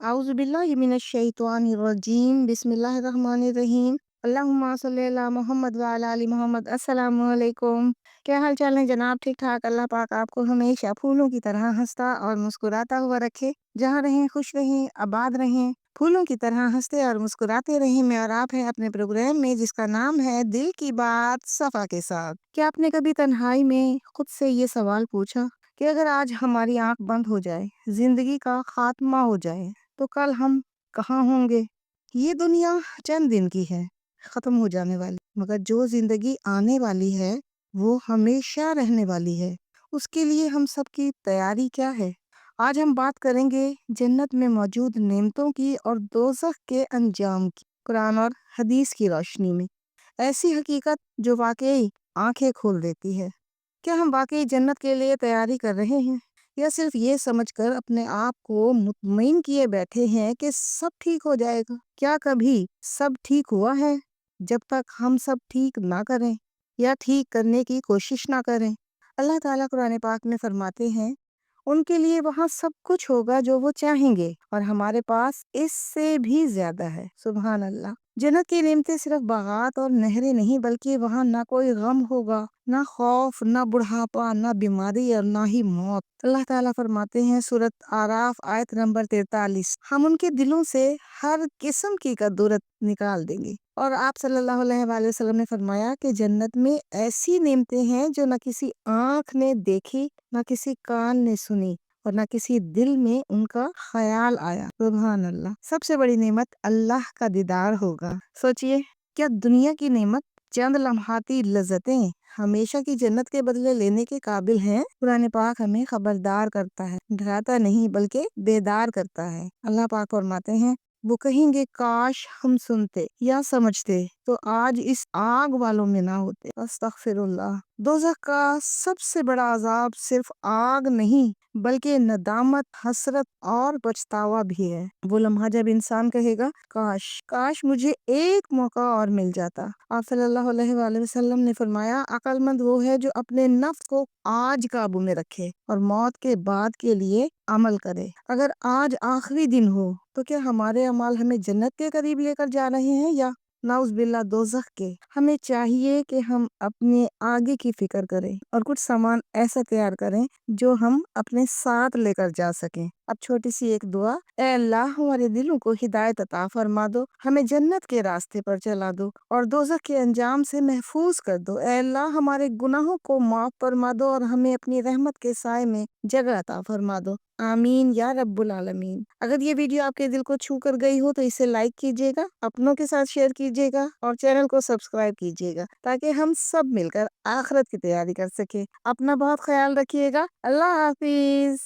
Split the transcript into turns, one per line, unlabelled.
अऊज़ु बिल्लाहि मिनश शैतानिर रजीम बिस्मिल्लाहिर रहमानिर रहीम अल्लाहुम्मा सल्ली अला मोहम्मद व अला आलि मोहम्मद। अस्सलामु अलैकुम। क्या हाल चाल है जनाब? ठीक ठाक। अल्लाह पाक आपको हमेशा फूलों की तरह हंसता और मुस्कुराता हुआ रखे। जहाँ रहें खुश रहें, आबाद रहें, फूलों की तरह हंसते और मुस्कुराते रहें। मैं और आप हैं अपने प्रोग्राम में जिसका नाम है दिल की बात सफा के साथ। क्या आपने कभी तन्हाई में खुद से ये सवाल पूछा कि अगर आज हमारी आंख बंद हो जाए, जिंदगी का खात्मा हो जाए, तो कल हम कहाँ होंगे? ये दुनिया चंद दिन की है, खत्म हो जाने वाली, मगर जो जिंदगी आने वाली है वो हमेशा रहने वाली है। उसके लिए हम सबकी तैयारी क्या है? आज हम बात करेंगे जन्नत में मौजूद नेमतों की और दोज़ख के अंजाम की, कुरान और हदीस की रोशनी में। ऐसी हकीकत जो वाकई आंखें खोल देती है। क्या हम वाकई जन्नत के लिए तैयारी कर रहे हैं, या सिर्फ ये समझकर अपने आप को मुतमईन किए बैठे हैं कि सब ठीक हो जाएगा? क्या कभी सब ठीक हुआ है जब तक हम सब ठीक ना करें या ठीक करने की कोशिश ना करें? अल्लाह ताला कुरान पाक में फरमाते हैं, उनके लिए वहाँ सब कुछ होगा जो वो चाहेंगे और हमारे पास इससे भी ज्यादा है। सुभान अल्लाह। जन्नत की नेमतें सिर्फ बागात और नहरें नहीं, बल्कि वहाँ ना कोई गम होगा, ना खौफ, ना बुढ़ापा, ना बीमारी और ना ही मौत। अल्लाह ताला फरमाते हैं सूरत आराफ आयत नंबर 43, हम उनके दिलों से हर किस्म की कदूरत निकाल देंगे। और आप सल्लल्लाहु अलैहि वसल्लम ने फरमाया कि जन्नत में ऐसी नेमतें हैं जो न किसी आंख ने देखी, न किसी कान ने सुनी और न किसी दिल में उनका ख्याल आया। सुभान अल्लाह। सबसे बड़ी नेमत अल्लाह का दीदार होगा। सोचिए, क्या दुनिया की नेमत चंद लम्हाती लज्जतें हमेशा की जन्नत के बदले लेने के काबिल हैं? कुरान पाक हमें खबरदार करता है, डराता नहीं बल्कि बेदार करता है। अल्लाह पाक फरमाते हैं, वो कहेंगे काश हम सुनते या समझते तो आज इस आग वालों में ना होते। अस्तगफिरुल्लाह। दोज़ख का सबसे बड़ा अजाब सिर्फ आग नहीं बल्कि नदामत, हसरत और पछतावा भी है। वो लम्हा जब इंसान कहेगा काश काश मुझे एक मौका और मिल जाता। आप सल्लल्लाहु अलैहि वसल्लम ने फरमाया, अक्लमंद वो है जो अपने नफ्स को आज काबू में रखे और मौत के बाद के लिए अमल करे। अगर आज आखिरी दिन हो तो क्या हमारे अमाल हमें जन्नत के करीब लेकर जा रहे हैं या नाउज़ बिल्ला दोज़ख के? हमें चाहिए कि हम अपने आगे की फिक्र करें और कुछ सामान ऐसा तैयार करें जो हम अपने साथ लेकर जा सकें। अब छोटी सी एक दुआ, ए अल्लाह हमारे दिलों को हिदायत अता फरमा दो, हमें जन्नत के रास्ते पर चला दो और दोज़ख के अंजाम से महफूज कर दो। ए अल्लाह हमारे गुनाहों को माफ फरमा दो और हमें अपनी रहमत के साए में जगह अता फरमा दो। आमीन या रब्बुल आलमीन। अगर ये वीडियो आपके दिल को छू कर गई हो तो इसे लाइक कीजिएगा, अपनों के साथ शेयर कीजिएगा और चैनल को सब्सक्राइब कीजिएगा ताकि हम सब मिलकर आखिरत की तैयारी कर सके। अपना बहुत ख्याल रखिएगा। अल्लाह हाफिज।